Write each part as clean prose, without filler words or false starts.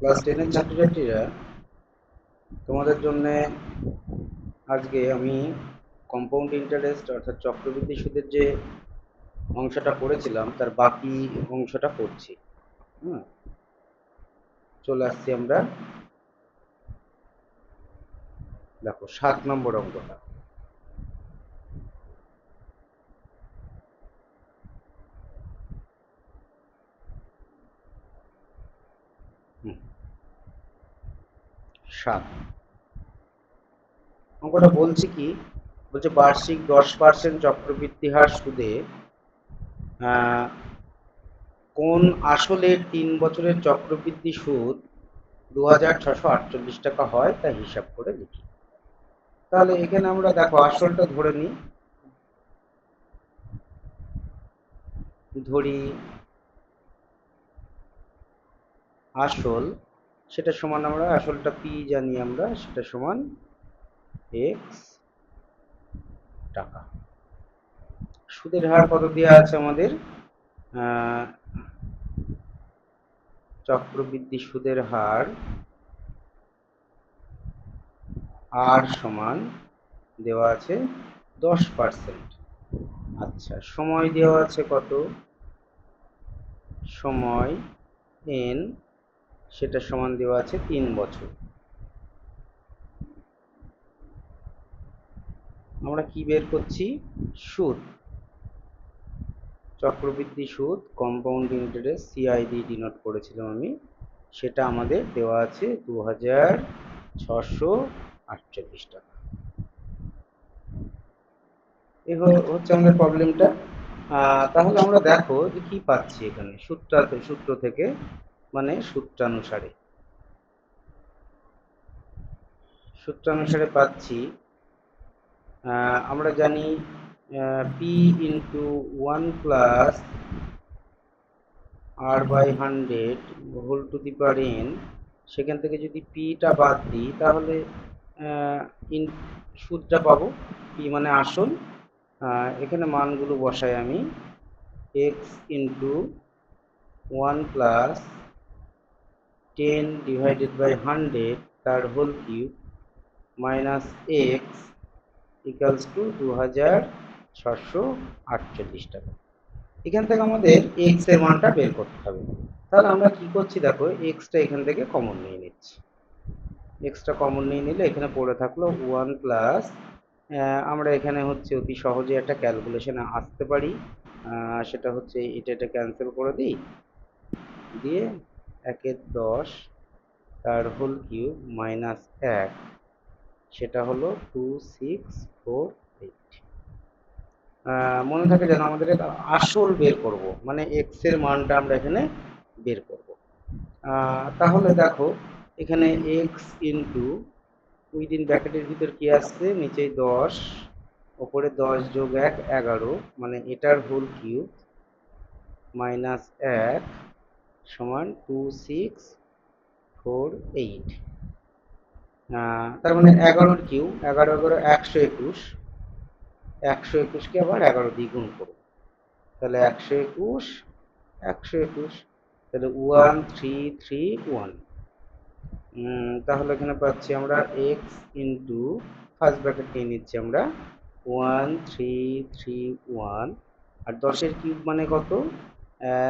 Class 10 এর ছাত্রছাত্রীরা, তোমাদের জন্য আজকে আমি কম্পাউন্ড ইন্টারেস্ট অর্থাৎ চক্রবৃদ্ধি সুদের যে অংশটা করেছিলাম তার বাকি অংশটা করছি। চলে আসছি আমরা, দেখো 7 নম্বর অঙ্কটা। সাত অঙ্কটা বলছি কি, বলছে বার্ষিক 10% চক্রবৃদ্ধি হার সুদে কোন আসলের 3 বছরের চক্রবৃদ্ধি সুদ 2648 টাকা হয় তা হিসাব করে লিখি। তাহলে এখানে আমরা দেখো আসলটা ধরে নিই, ধরি আসল, সেটা সমান আমরা আসলটা পি জানি, আমরা সেটা সমান এক্স টাকা। সুদের হার কত দেওয়া আছে আমাদের, চক্রবৃদ্ধি সুদের হার আর সমান দেওয়া আছে 10%। আচ্ছা, সময় দেওয়া আছে কত, সময় এন, সেটা সমান দেওয়া আছে 3 বছর। আমরা কি বের করছি, সুদ, চক্রবৃদ্ধি সুদ, কম্পাউন্ড ইন্টারেস্ট, সিআইডি ডিনোট করেছিলাম আমি, সেটা আমাদের দেওয়া আছে 2648 টাকা। এই হচ্ছে আমাদের প্রবলেমটা। তাহলে আমরা দেখো যে কি পাচ্ছি এখানে সূত্র থেকে, মানে সূত্রানুসারে পাচ্ছি, আমরা জানি P into 1 plus R by 100 whole to the power N, সেখান থেকে যদি পিটা বাদ দিই তাহলে সুদটা পাবো, পি মানে আসল। এখানে মানগুলো বসাই আমি, X into 1 plus 10 divided by 100 তার whole cube minus X equals to 2648 টাকা। এখান থেকে আমাদের এক্স এর মানটা বের করতে হবে। তাহলে আমরা কি করছি, দেখো এক্সটা এখান থেকে কমন নিয়ে নিচ্ছি। এক্সটা কমন নিয়ে নিলে এখানে পড়ে থাকলো 1 প্লাস, আমরা এখানে হচ্ছে অতি সহজে একটা ক্যালকুলেশনে আসতে পারি, সেটা হচ্ছে এটা ক্যান্সেল করে দিই, দিয়ে 1 এর 10 তার হোল কিউব মাইনাস 1, সেটা হলো 2648। মনে থাকে যেন আমাদের আসল বের করব, মানে এক্স এর মানটা আমরা এখানে বের করব। তাহলে দেখো এখানে এক্স ইন্টু উইদিন ব্র্যাকেটের ভিতর কি আসছে, নিচে 10, ওপরে 10 যোগ 1 11, মানে এটার হোল কিউব মাইনাস 1 সমান 2648। তার মানে 11 কিউব, 11 11 121, 121কে আবার 11 দিয়ে গুণ করব, তাহলে 121 121, তাহলে 1331। তাহলে এখানে পাচ্ছি আমরা এক্স ইন্টু, ফার্স্ট ব্র্যাকেট নিয়ে নিচ্ছি আমরা 1331, আর 10-এর কিউব মানে কত,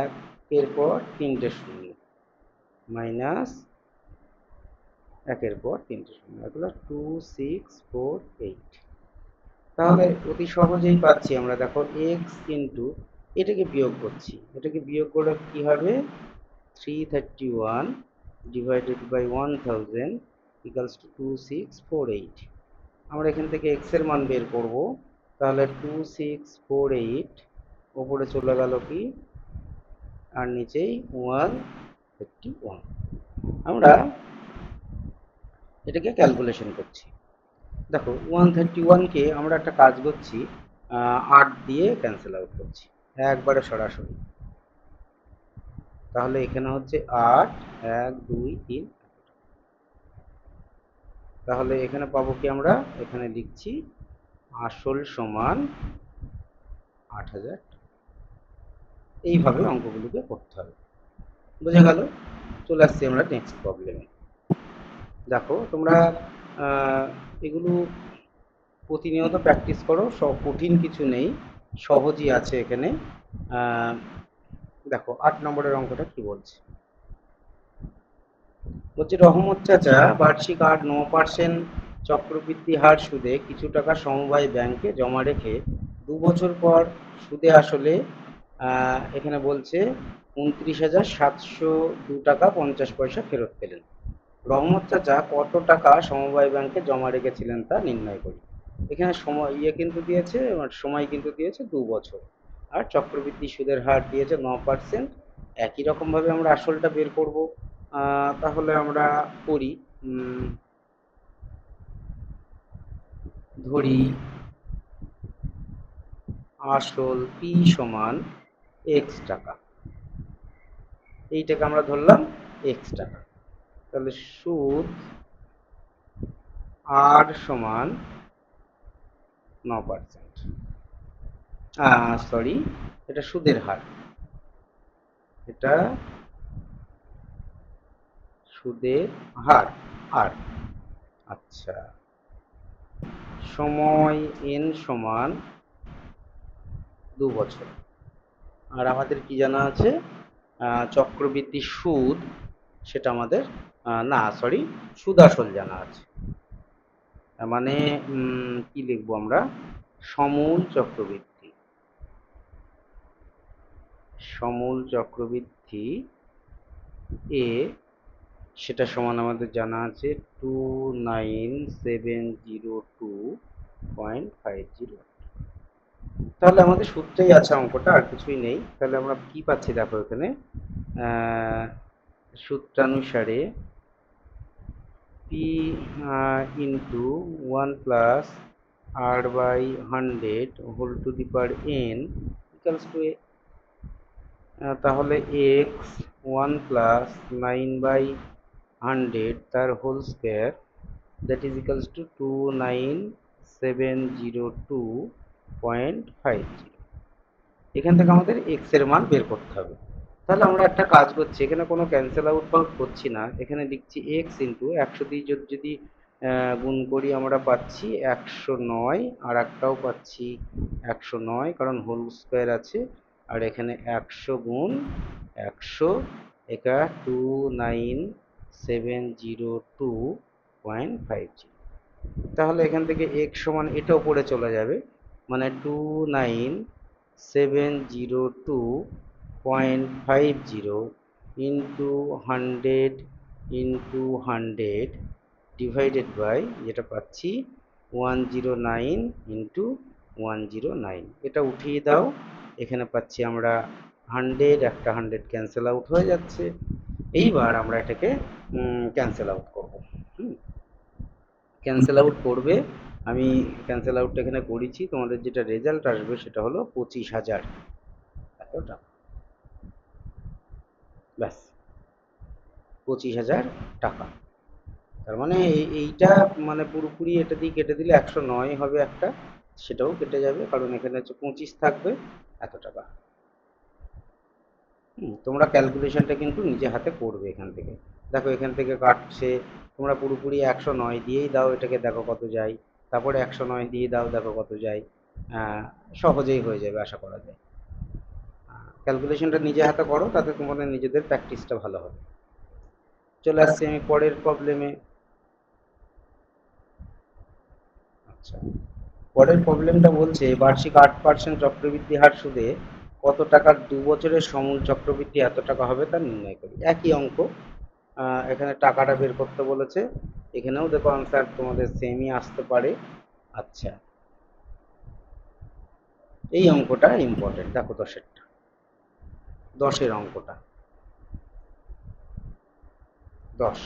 1 এর পর 3টে শূন্য মাইনাস 1 এর পর 3টে শূন্য, এগুলো 2648। তাহলে অতি সহজেই পাচ্ছি আমরা, দেখো এক্স ইন্টু, এটাকে বিয়োগ করছি, এটাকে বিয়োগ করে কি হবে, 331 ডিভাইডেড বাই 1000 ইকালস টু 2648। আমরা এখান থেকে এক্স এর মান বের করব, তাহলে 2648 ওপরে চলে গেল কি, আর নিচেই 151। আমরা এটাকে ক্যালকুলেশন করছি। দেখো 131কে আমরা একটা কাজ করছি, 8 দিয়ে ক্যান্সেল আউট করছি একবারে সরাসরি, তাহলে এখানে হচ্ছে 8, 1 2 3, তাহলে এখানে পাবো কি, আমরা এখানে লিখছি আসল সমান 8000। এইভাবে অঙ্কগুলোকে করতে হবে, বোঝা গেল? চলে আসছি আমরা নেক্সট প্রবলেমে। দেখো তোমরা এগুলো প্রতিনিয়ত প্র্যাকটিস করো, সব কঠিন কিছু নেই, সহজই আছে এখানে। দেখো 8 নম্বরের অঙ্কটা কি বলছে। বলছে রহমত চাচা বার্ষিক 9% চক্রবৃদ্ধি হার সুদে কিছু টাকা সমবায় ব্যাংকে জমা রেখে 2 বছর পর সুদে আসলে এখানে বলছে 29,702 টাকা 50 পয়সা ফেরত পেলেন। রহমত চাচা কত টাকা সমবায় ব্যাংকে জমা রেখেছিলেন তা নির্ণয় করি। এখানে সময় কিন্তু দিয়েছে, সময় কিন্তু দিয়েছে 2 বছর, আর চক্রবৃদ্ধি সুদের হার দিয়েছে 9%। একই রকম ভাবে আমরা আসলটা বের করব। তাহলে আমরা করি, ধরি আসল পি সমান এক্স টাকা, এইটাকে আমরা ধরলাম এক্স টাকা। তাহলে সুদ আর সমান 9%, সরি এটা সুদের হার, এটা সুদের হার আর। আচ্ছা, সময় n সমান 2 বছর, আর আমাদের কি জানা আছে, চক্রবৃদ্ধি সুদ, সেটা আমাদের না সরি সুদ আসল জানা আছে। মানে কি লিখবো আমরা, সমূল চক্রবৃদ্ধি, সমূল চক্রবৃদ্ধি এ, সেটা সমান আমাদের জানা আছে 29,702.50। তাহলে আমাদের সূত্রেই আছে অঙ্কটা, আর কিছুই নেই। তাহলে আমরা কি পাচ্ছি দেখো এখানে, সূত্রানুসারে P into 1 + r/100 whole to the power n equals to a। তাহলে এক্স 1 + 9/100 তার whole square, that is equals to 29,702.50। এখান থেকে আমাদের এক্স এর মান বের করতে হবে। তাহলে আমরা একটা কাজ করছি, এখানে কোনো ক্যান্সেল আউট করছি না, এখানে লিখছি এক্স ইন্টু 100 দিয়ে যদি গুণ করি আমরা পাচ্ছি 109, আর একটাও পাচ্ছি 109, কারণ হোল স্কোয়ার আছে। আর এখানে 100 গুণ 100, এটা 29,702.50। তাহলে এখান থেকে এক্স সমান এটা উপরে চলে যাবে, মানে 29,702.50 ইন্টু 100 ইন্টু 100 ডিভাইডেড বাই, যেটা পাচ্ছি 109 ইন্টু 109। এটা উঠিয়ে দাও, এখানে পাচ্ছি আমরা 100, একটা 100 ক্যান্সেল আউট হয়ে যাচ্ছে। এইবার আমরা এটাকে ক্যান্সেল আউট করবো। ক্যান্সেল আউট করবে, আমি ক্যান্সেল আউটটা এখানে করেছি, তোমাদের যেটা রেজাল্ট আসবে সেটা হলো 25,000 এত টাকা। ব্যাস 25,000 টাকা। তার মানে এইটা মানে পুরোপুরি এটা দিয়ে কেটে দিলে 109 হবে একটা, সেটাও কেটে যাবে, কারণ এখানে হচ্ছে 25 থাকবে, এত টাকা। তোমরা ক্যালকুলেশনটা কিন্তু নিজে হাতে করবে এখান থেকে। দেখো এখান থেকে কাটছে, তোমরা পুরোপুরি 109 দিয়েই দাও, এটাকে দেখো কত যায়, তারপরে 109 দিয়ে দাও, দেখো কত যায়। সহজেই হয়ে যাবে আশা করা যায়। ক্যালকুলেশনটা নিজে হাতে করো, তাতে তোমাদের নিজেদের প্র্যাকটিসটা ভালো হবে। চলে আসছি আমি পরের প্রবলেমে। আচ্ছা, পরের প্রবলেমটা বলছে বার্ষিক 8% চক্রবৃদ্ধি হার সুদে কত টাকার 2 বছরের সমূল চক্রবৃদ্ধি এত টাকা হবে তা নির্ণয় করি। একই অঙ্ক, এখানে টাকাটা বের করতে বলেছে, এখানেও দেখো আনসার তোমাদের সেমই আসতে পারে। আচ্ছা, এই অঙ্কটা ইম্পর্টেন্ট, দেখো 10এর অঙ্কটা 10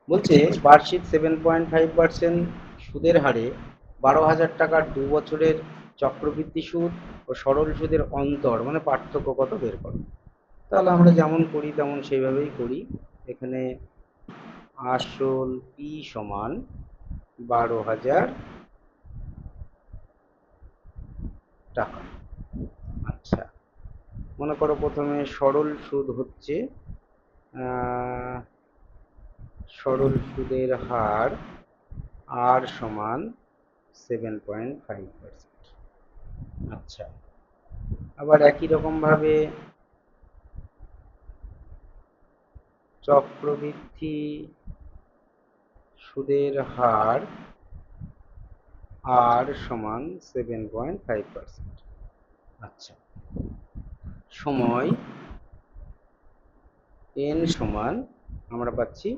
বলছে বার্ষিক 7.5% সুদের হারে 12,000 টাকার 2 বছরের চক্রবৃদ্ধি সুদ ও সরল সুদের অন্তর মানে পার্থক্য কত বের করো। তাহলে আমরা যেমন করি তেমন সেইভাবেই করি। এখানে আসল পি সমান 12,000 টাকা। আচ্ছা, মনে করো প্রথমে সরল সুদ হচ্ছে সরল সুদের হার আর সমান 7.5%। আচ্ছা, আবার একই রকম ভাবে চক্রবৃদ্ধি সুদের হার আর সমান 7.5%। আচ্ছা, সময় n সমান আমরা পাচ্ছি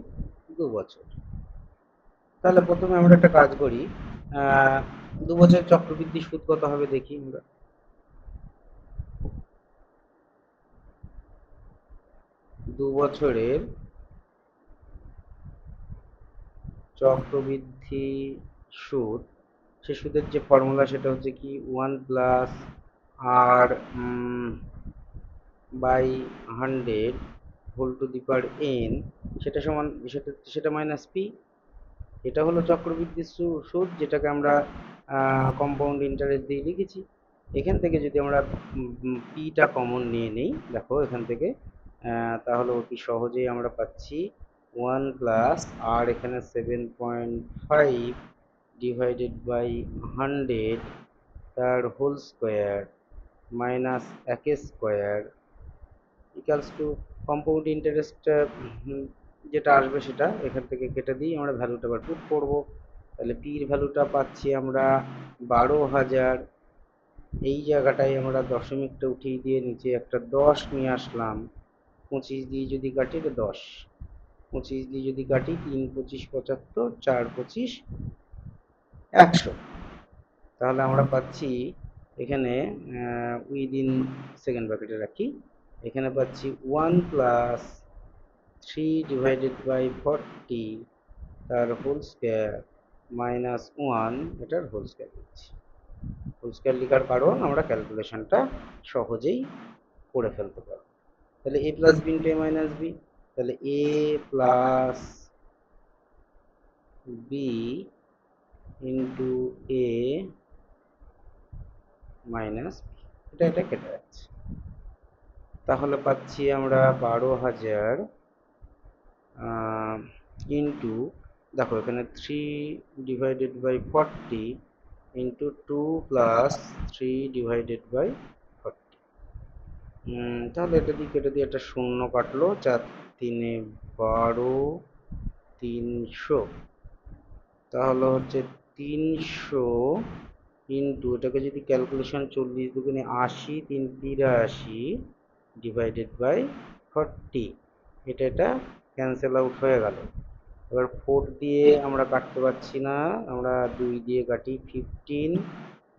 2 বছর। তাহলে প্রথমে আমরা একটা কাজ করি, 2 বছর চক্রবৃদ্ধি সুদ কত হবে দেখি আমরা। 2 বছরের চক্রবৃদ্ধি সুদ, সে সুদের যে ফর্মুলা সেটা হচ্ছে কি 1 plus R by 100 whole to the power n, সেটা সমান সেটা মাইনাস পি। এটা হলো চক্রবৃদ্ধি সুদ, যেটাকে আমরা কম্পাউন্ড ইন্টারেস্ট দিয়ে লিখেছি। এখান থেকে যদি আমরা পিটা কমন নিয়ে নিই, দেখো এখান থেকে, তাহলে অতি সহজেই আমরা পাচ্ছি 1 প্লাস আর এখানে 7.5 ডিভাইডেড বাই 100 তার whole square minus 1 square equals to compound interest যেটা আসবে সেটা এখান থেকে কেটে দিই, আমরা ভ্যালুটা আবার পুট করবো। তাহলে পির ভ্যালুটা পাচ্ছি আমরা 12,000। এই জায়গাটায় আমরা দশমিকটা উঠিয়ে দিয়ে নিচে একটা 10 নিয়ে আসলাম। 25 দিয়ে যদি কাটি এটা 10, 25 দিয়ে যদি কাটি 3 25 75, 4 25 100। তাহলে আমরা পাচ্ছি এখানে উইদিন সেকেন্ড ব্র্যাকেটে রাখি, এখানে পাচ্ছি 1 প্লাস 3 ডিভাইডেড বাই 40 তার হোল স্কোয়ার মাইনাস 1 এটার হোল স্কোয়ার দিচ্ছি। হোল স্কোয়ার লেখার কারণ আমরা ক্যালকুলেশনটা সহজেই করে ফেলতে পারবো। তাহলে এ plus B into A minus B, তাহলে এ plus B into A minus B, এটা কেটে যাচ্ছে। তাহলে পাচ্ছি আমরা 12,000 ইন্টু, দেখো এখানে 3 divided by 40 into 2 plus 3 divided by 40। তাহলে এটা দিয়ে কেটে দিয়ে একটা শূন্য কাটলো, 4 3 12 300। তাহলে হচ্ছে 300 ইন্টু, এটাকে যদি ক্যালকুলেশন 40 দুগুণে 80 3 83 ডিভাইডেড বাই 40, এটা ক্যান্সেল আউট হয়ে গেল। এবার 4 দিয়ে আমরা কাটতে পারছি না, আমরা 2 দিয়ে কাটি 15,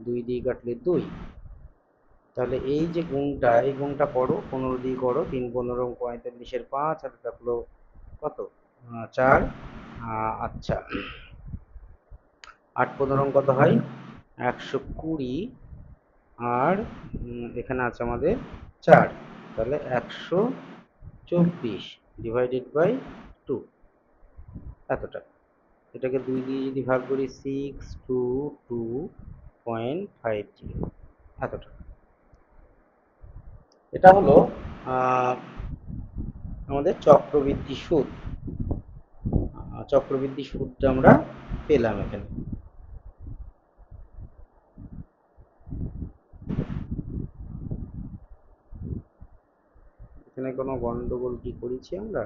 2 দিয়ে কাটলে 2। তাহলে এই যে গুণটা, এই গুণটা করো 15 দিয়ে করো, 3 15 45 5, আর এটা হলো কত 4। আচ্ছা 8 15 কত হয় 120, আর এখানে আছে আমাদের 4, তাহলে 124 ডিভাইডেড বাই 2 এতটা। এটাকে 2 দিয়ে যদি ভাগ করি 622.50 এতটা। এটা হলো আমাদের চক্রবৃদ্ধি সুদ। চক্রবৃদ্ধি সুদটা আমরা পেলাম এখানে। এখানে কোনো গন্ডগোল কি করেছি আমরা?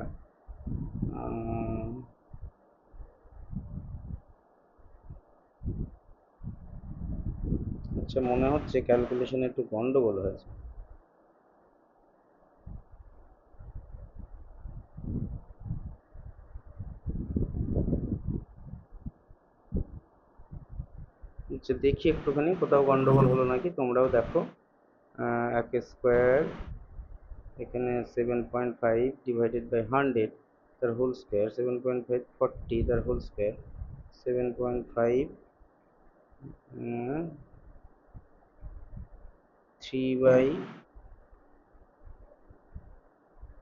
আচ্ছা, মনে হচ্ছে ক্যালকুলেশনে একটু গন্ডগোল হয়েছে। আচ্ছা দেখি একটুখানি কোথাও গন্ডগোল হলো নাকি, তোমরাও দেখো। 1 স্কোয়ার, এখানে 7.5 ডিভাইডেড বাই 100 তার হোল স্কোয়ার, 7.5 40 তার হোল স্কোয়ার, 7.5 3 বাই,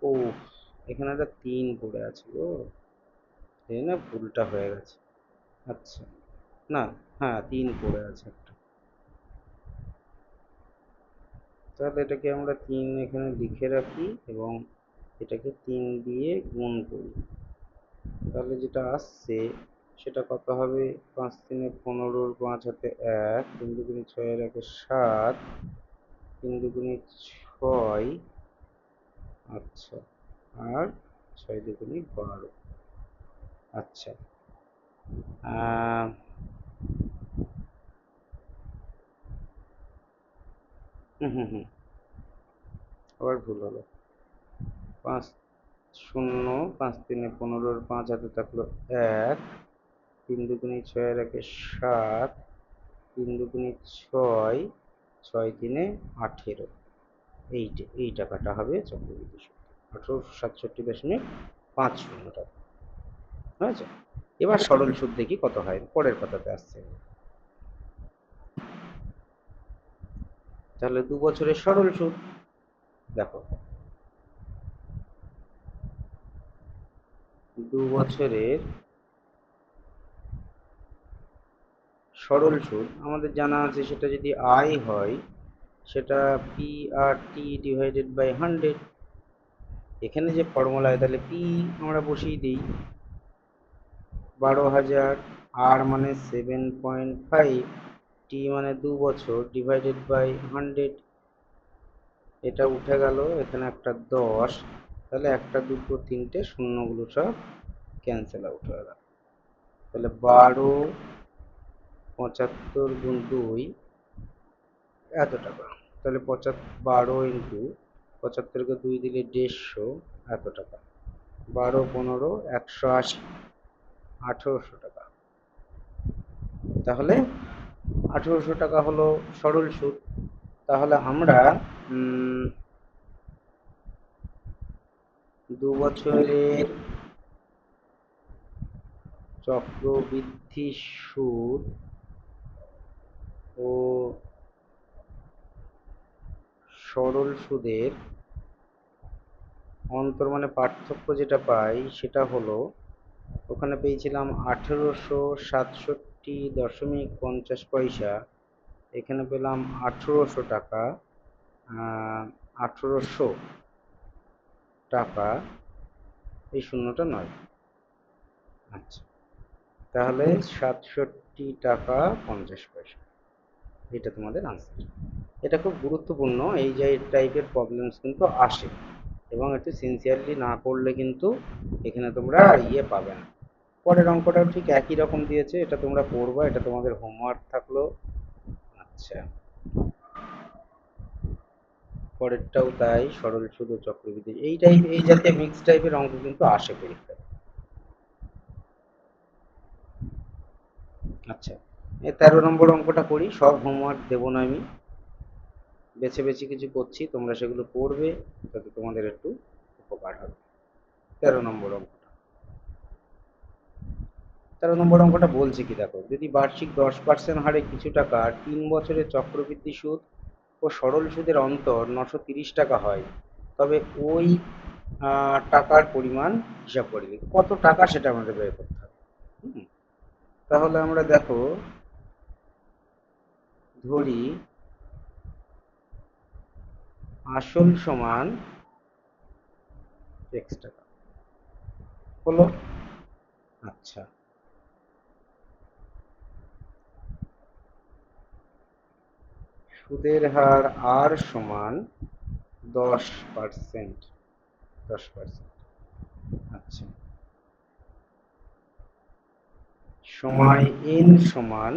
ও এখানে একটা 3 পড়ে আছে গো, এই না ভুলটা হয়ে গেছে। আচ্ছা না, হ্যাঁ 3 পড়ে আছে একটা। তাহলে এটাকে আমরা 3 এখানে লিখে রাখি এবং এটাকে 3 দিয়ে গুণ করি। তাহলে যেটা আসছে সেটা কত হবে? 5 3 15, 5 হাতে 1, 3 দুগুণে 6 এর 1 7, 3 দুগুণে 6, আচ্ছা, আর 6 দুগুণে 12। আচ্ছা, হুম, আবার ভুল হলো। 5 0, 5 3 15, 5 হাতে থাকলো 1, 3 দুগুণে 6 এর 1 7, 3 দুগুণে 6, 6 3 18। এই টাকাটা হবে চক্রবৃদ্ধি সুদ, 1867.50 টাকা। হয়েছে? এবার সরল সুদ দেখি কত হয়, পরের কথাতে আসছে। তাহলে 2 বছরের সরল সুদ দেখো, 2 বছরের সরল সুদ আমাদের জানা আছে, সেটা যদি আয় হয় সেটা P R T divided by 100। এখানে যে ফর্মুলায় তাহলে পি আমরা বসিয়ে দিই 12,000, আর মানে 7.5, টি মানে 2 বছর ডিভাইডেড বাই 100। এটা উঠে গেল, এখানে একটা 10, তাহলে 1 2 3 শূন্যগুলো সব ক্যান্সেল আউট হয়ে গেল। তাহলে 12 75 গুণ 2 এত টাকা। তাহলে 12 ইন্টু 75কে 2 দিলে 150 এত টাকা। 12 15 180, 1800 টাকা। তাহলে 1800 টাকা হলো সরল সুদ। তাহলে আমরা 2 বছরের চক্রবৃদ্ধি সুদ ও সরল সুদের অন্তর মানে পার্থক্য যেটা পাই সেটা হলো, ওখানে পেয়েছিলাম 1867.50 এখানে পেলাম 1800 টাকা। 1800 টাকা, এই শূন্যটা নয়। আচ্ছা, তাহলে 67 টাকা 50 পয়সা, এটা তোমাদের আনসার। এটা খুব গুরুত্বপূর্ণ, এই যে টাইপের প্রবলেমস কিন্তু আসে, এবং একটু সিনসিয়ারলি না করলে কিন্তু এখানে তোমরা পাবে না। পরের অঙ্কটাও ঠিক একই রকম দিয়েছে, এটা তোমরা পড়বা, এটা তোমাদের হোমওয়ার্ক থাকলো। আচ্ছা, পরেরটাও তাই, সরল সুদ ও চক্রবৃদ্ধি, এই জাতীয় মিক্স টাইপের অঙ্ক কিন্তু আসে পরীক্ষায়। আচ্ছা, 13 নম্বর অঙ্কটা করি। সব হোমওয়ার্ক দেবো না আমি, বেছে বেছে কিছু করছি, তোমরা সেগুলো পড়বে, তাতে তোমাদের একটু উপকার হবে। 13 নম্বর অঙ্কটা, 13 নম্বর অঙ্কটা বলছে কি দেখো, যদি বার্ষিক 10% হারে কিছু টাকা 3 বছরের চক্রবৃদ্ধি সুদ ও সরল সুদের অন্তর 930 টাকা হয়, তবে ওই টাকার পরিমাণ হিসাব করে দিই। কত টাকা সেটা আমাদের বের করতে হবে। তাহলে আমরা দেখো, ধরি আসল সমান x টাকা হলো। আচ্ছা, সুদের হার আর সমান 10%। আচ্ছা, সময় n সমান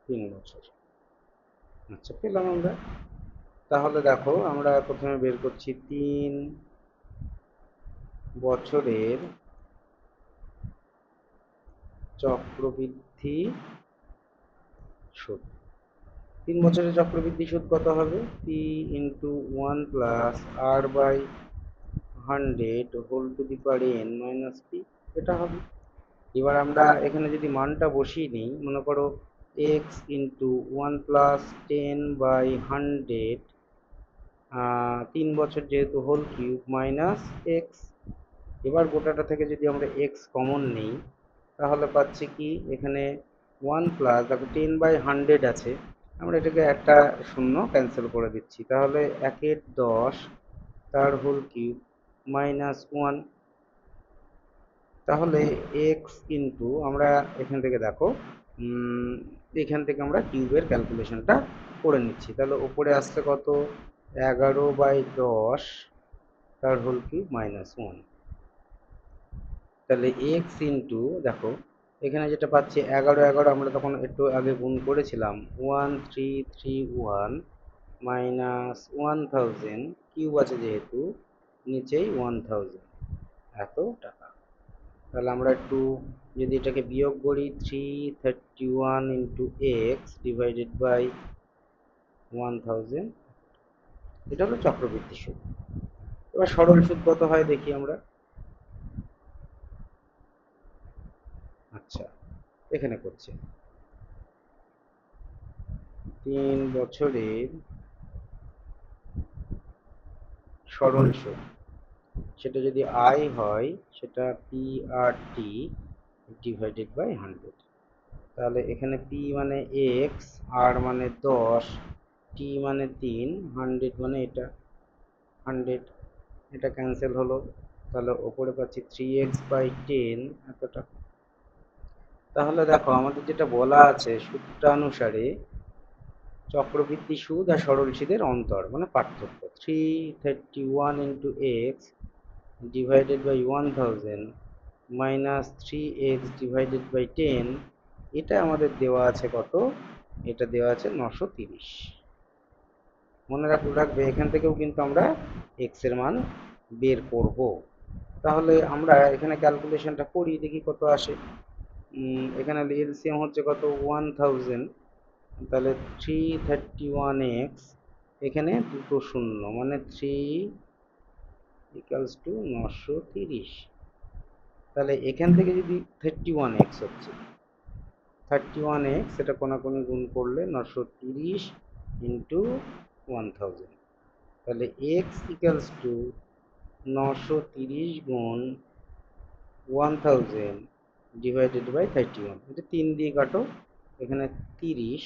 3 বছর। আচ্ছা, পেলাম আমরা। তাহলে দেখো, আমরা প্রথমে বের করছি 3 বছরের চক্রবৃদ্ধি সুদ। 3 বছরের চক্রবৃদ্ধি সুদ কত হবে? P into 1 plus R by 100 whole to the power n minus P, এটা হবে। এবার আমরা এখানে যদি মানটা বসিয়ে নিই, মনে করো x ইন্টু 1 প্লাস 10 বাই 100, 3 বছর যেহেতু হোল কিউব মাইনাস এক্স। এবার গোটাটা থেকে যদি আমরা এক্স কমন নিই, তাহলে পাচ্ছি কি, এখানে 1 প্লাস, দেখো 10 বাই 100 আছে, আমরা এটাকে একটা শূন্য ক্যান্সেল করে দিচ্ছি, তাহলে 1/10 তার হোল কিউব মাইনাস 1। তাহলে এক্স ইন্টু, আমরা এখান থেকে দেখো এখান থেকে আমরা কিউবের ক্যালকুলেশনটা করে নিচ্ছি। তাহলে উপরে আসছে কত, 11/10 তার হোল কিউব মাইনাস 1। তাহলে এক্স ইন্টু, দেখো এখানে যেটা পাচ্ছি 11 আমরা তখন একটু আগে গুণ করেছিলাম, 1331 মাইনাস 1000, কিউব আছে যেহেতু নিচেই 1000, এত টাকা। তাহলে আমরা একটু যদি এটাকে বিয়োগ করি, 331 ইন্টু এক্স ডিভাইডেড বাই 1000, এটা হলো চক্রবৃদ্ধি সুদ। এবার সরল সুদ কত হয় দেখি আমরা। আচ্ছা, এখানে করছে 3 বছরের সরল সুদ, সেটা যদি আই হয় সেটা P R T divided by 100। তাহলে এখানে পি মানে এক্স, আর মানে 10, টি মানে 3, 100 মানে এটা 100, এটা ক্যান্সেল হলো। তাহলে ওপরে পাচ্ছি 3x/10 এতটা। তাহলে দেখো আমাদের যেটা বলা আছে সূত্রানুসারে চক্রবৃদ্ধি সুদ আর সরল সুদের অন্তর মানে পার্থক্য, 331 into X divided by 1000 minus 3x divided by 10, এটা আমাদের দেওয়া আছে কত, এটা দেওয়া আছে 930। মনে রাখবে এখান থেকেও কিন্তু আমরা এক্স এর মান বের করব। তাহলে আমরা এখানে ক্যালকুলেশনটা করি, দেখি কত আসে। এখানে এলসিএম হচ্ছে কত, 1000, তাহলে 331x, এখানে দুটো শূন্য মানে 3 ইকুয়ালস টু 930। তাহলে এখান থেকে যদি 31x হচ্ছে, 31x এটা কোনাকুনি গুণ করলে 930 ইন্টু 1000, তাহলে x ইকুয়ালস টু 930 গুণ 1000 ডিভাইডেড বাই 31। এটা 3 দিয়ে কাটো, এখানে 30,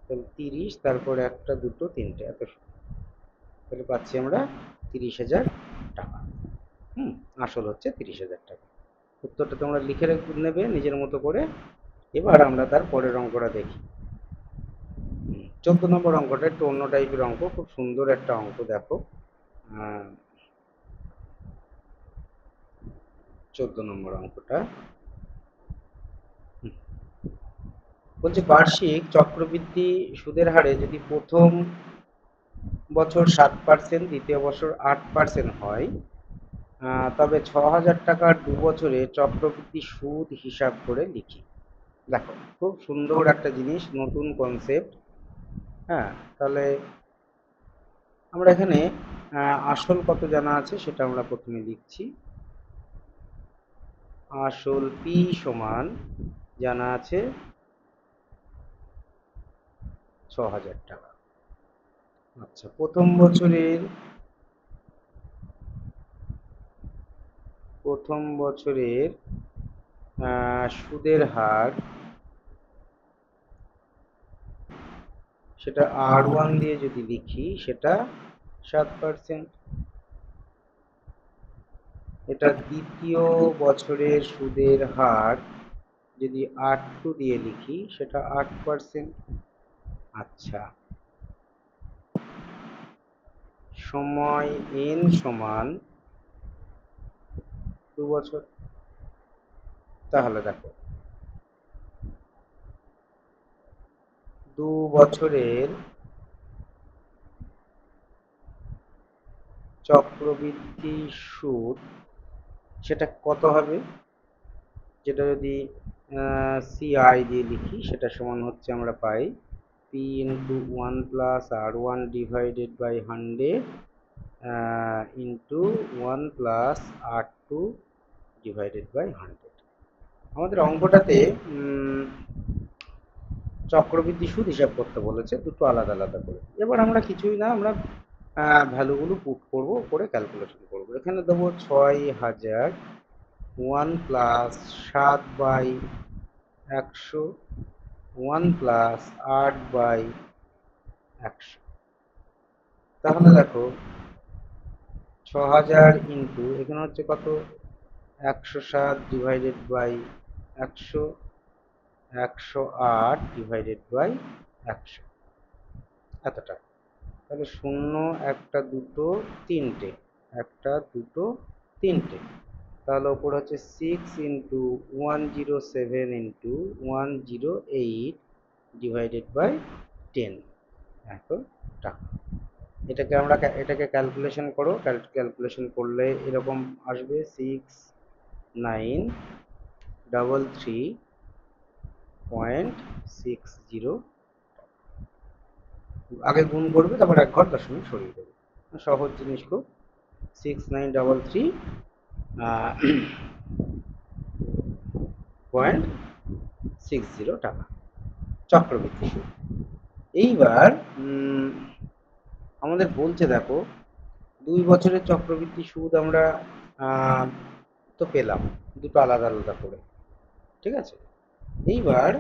তাহলে 30, তারপরে একটা দুটো তিনটে এত, তাহলে পাচ্ছি আমরা 30,000 টাকা। আসল হচ্ছে 30,000 টাকা। উত্তরটা তোমরা লিখে নেবে নিজের মতো করে। এবার আমরা তার পরের অঙ্কটা দেখি। 14 নম্বর অঙ্কটা একটু অন্য টাইপের অঙ্ক, খুব সুন্দর একটা অঙ্ক। দেখো 14 নম্বর অঙ্কটা বলছে, বার্ষিক চক্রবৃদ্ধি সুদের হারে যদি প্রথম বছর 7%, দ্বিতীয় বছর 8% হয়, তবে 6,000 টাকার 2 বছরে চক্রবৃদ্ধি সুদ হিসাব করে লিখি। দেখো খুব সুন্দর একটা জিনিস, নতুন কনসেপ্ট। হ্যাঁ, তাহলে আমরা এখানে আসল কত জানা আছে সেটা আমরা প্রথমে লিখছি। আসল পি সমান জানা আছে 6,000 টাকা। আচ্ছা, প্রথম বছরের সুদের হার, সেটা R1 দিয়ে যদি লিখি সেটা 7%। এটা দ্বিতীয় বছরের সুদের হার যদি R2 দিয়ে লিখি সেটা 8%। আচ্ছা, সময় n সমান 2 বছর। তাহলে দেখো 2 বছরের চক্রবৃদ্ধি সুদ সেটা কত হবে, যেটা যদি CI দিয়ে লিখি সেটা সমান হচ্ছে, আমরা পাই P into 1 plus R1 divided by 100 into 1 plus R2 divided by 100। আমাদের অঙ্কটাতে চক্রবৃদ্ধি সুদ হিসাব করতে বলেছে দুটো আলাদা আলাদা করে। এবার আমরা কিছুই না, আমরা ভ্যালুগুলো পুট করব, করে ক্যালকুলেশন করব। এখানে দেবো 6,000, 1 প্লাস 7/100 ওয়ান প্লাস 8/100। তাহলে দেখো 6000 ইন্টু এখানে হচ্ছে কত, 107 ডিভাইডেড বাই 100, 108 ডিভাইডেড বাই 100, এতটা। তাহলে শূন্য, একটা, দুটো, তিনটে, একটা, দুটো, তিনটে। তাহলে ওপর হচ্ছে 6 ইন্টু 107 ইন্টু 108 ডিভাইডেড বাই 10, এত টাকা। এটাকে ক্যালকুলেশন করো, ক্যালকুলেশন করলে এরকম আসবে 6933.60। আগে গুণ করবে, তারপর এক ঘর দশমিক সরিয়ে দেবে, সহজ জিনিস খুব। 6933.60 টাকা চক্রবৃদ্ধি সুদ। এইবার আমাদের বলছে দেখো 2 বছরের চক্রবৃদ্ধি সুদ আমরা তো পেলাম দুটো আলাদা আলাদা করে, ঠিক আছে। এইবার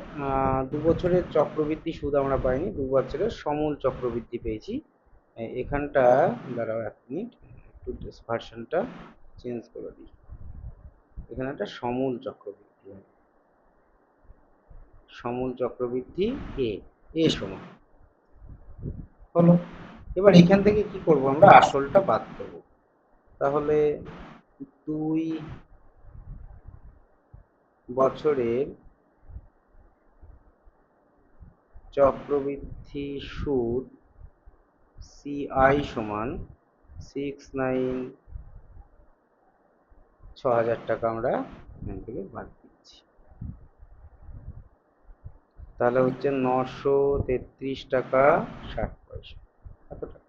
2 বছরের চক্রবৃদ্ধি সুদ আমরা পাইনি, 2 বছরের সমূল চক্রবৃদ্ধি পেয়েছি। এখানটা দাঁড়াও 1 মিনিট, একটু ভার্সনটা চেঞ্জ করে দিই। এখানে একটা সমূল চক্রবৃদ্ধি হবে, সমূল চক্রবৃদ্ধি এ সমান হলো। এবার এখান থেকে কি করব, আমরা আসলটা বাদ দেবো। তাহলে 2 বছরের চক্রবৃদ্ধি সুদ CI সমান 6000 টাকা আমরা এখান থেকে বাদ দিচ্ছি। তাহলে হচ্ছে 933 টাকা 60 পয়সা, এত টাকা।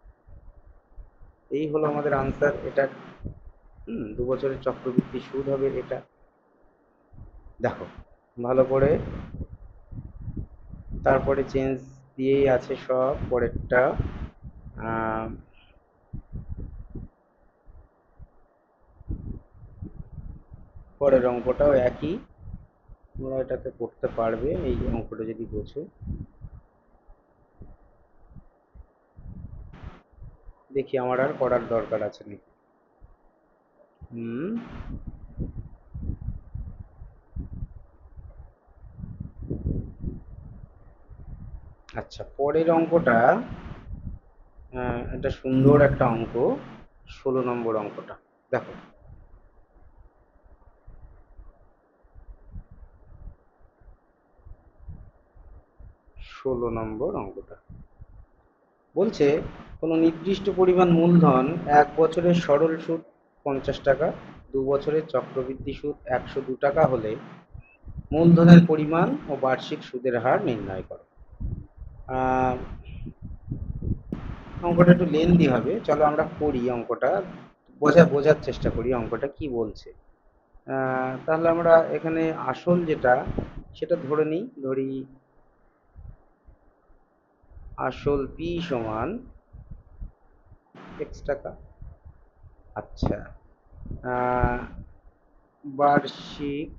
এই হলো আমাদের আনসার। এটা 2 বছরের চক্রবৃদ্ধি সুদ হবে এটা। দেখো ভালো করে, তারপরে চেঞ্জ দিয়েই আছে সব। পরেরটা পরের অঙ্কটাও একই, তোমরা এটাকে করতে পারবে এই অঙ্কটা যদি বোঝো। দেখি আমার আর করার দরকার আছে নাকি। আচ্ছা, পরের অঙ্কটা এটা সুন্দর একটা অঙ্ক, 16 নম্বর অঙ্কটা দেখো। 16 নম্বর অঙ্কটা বলছে কোনো নির্দিষ্ট পরিমাণ মূলধন 1 বছরের সরল সুদ 50 টাকা, 2 বছরের চক্রবৃদ্ধি সুদ 102 টাকা হলে মূলধনের পরিমাণ ও বার্ষিক সুদের হার নির্ণয় করো। অঙ্কটা একটু লেন্দি হবে, চলো আমরা করি অঙ্কটা, বোঝার চেষ্টা করি অঙ্কটা কি বলছে। তাহলে আমরা এখানে আসল যেটা সেটা ধরি আসল P সমান x টাকা। আচ্ছা, বার্ষিক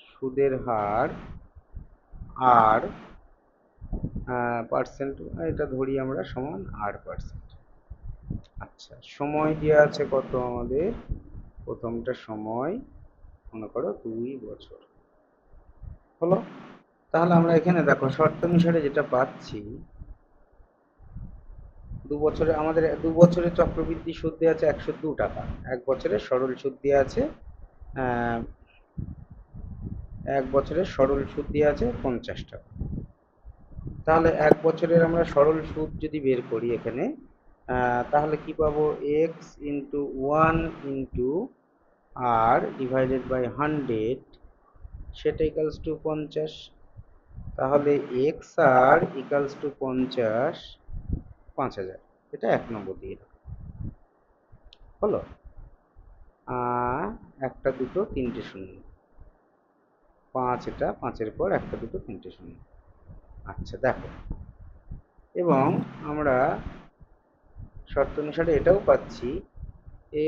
সুদের হার আর পার্সেন্ট, এটা ধরি আমরা সমান R%। আচ্ছা, সময় দেওয়া আছে কত আমাদের, প্রথমটা সময় মনে করো 2 বছর হলো। তাহলে আমরা এখানে দেখো শর্ত অনুসারে যেটা পাচ্ছি, 2 বছরে আমাদের 2 বছরের চক্রবৃদ্ধি সুদ দেওয়া আছে 102 টাকা, 1 বছরের সরল সুদ দেওয়া আছে 1 বছরের সরল সুদ দেওয়া আছে 50 টাকা। তাহলে 1 বছরের আমরা সরল সুদ যদি বের করি এখানে, তাহলে কি পাবো, x into 1 into R divided by 100, সেটা ইকালস টু 50। তাহলে এক্স আর ইকালস টু 50, 5000। এটা 1 নম্বর দিয়ে হলো। একটা, দুটো, তিনটে শূন্য, 5, এটা 5-এর পর একটা, দুটো, তিনটে শূন্য। আচ্ছা দেখো, এবং আমরা শর্ত অনুসারে এটাও পাচ্ছি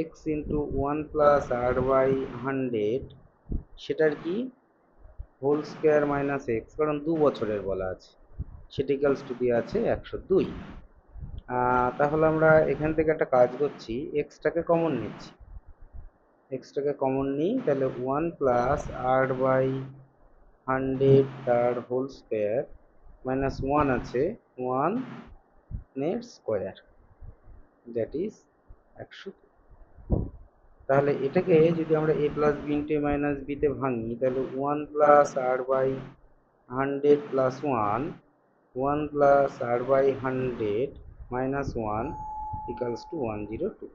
x into 1 plus R by 100, সেটার কি হোল স্কোয়ার মাইনাস এক্স, কারণ 2 বছরের বলা আছে, সেটা ইকালস টু দিয়ে আছে 102। তাহলে আমরা এখান থেকে একটা কাজ করছি, এক্সটাকে কমন নিচ্ছি। এক্সটাকে কমন নিই, তাহলে 1 প্লাস আর বাই 100 তার হোল স্কোয়ার মাইনাস 1 আছে 1 এর স্কোয়ার, দ্যাট ইজ 100। তাহলে এটাকে যদি আমরা a plus B into A minus বিতে ভাঙি, তাহলে 1 plus R by 100 plus 1 plus R by 100 minus 1 equals to 102।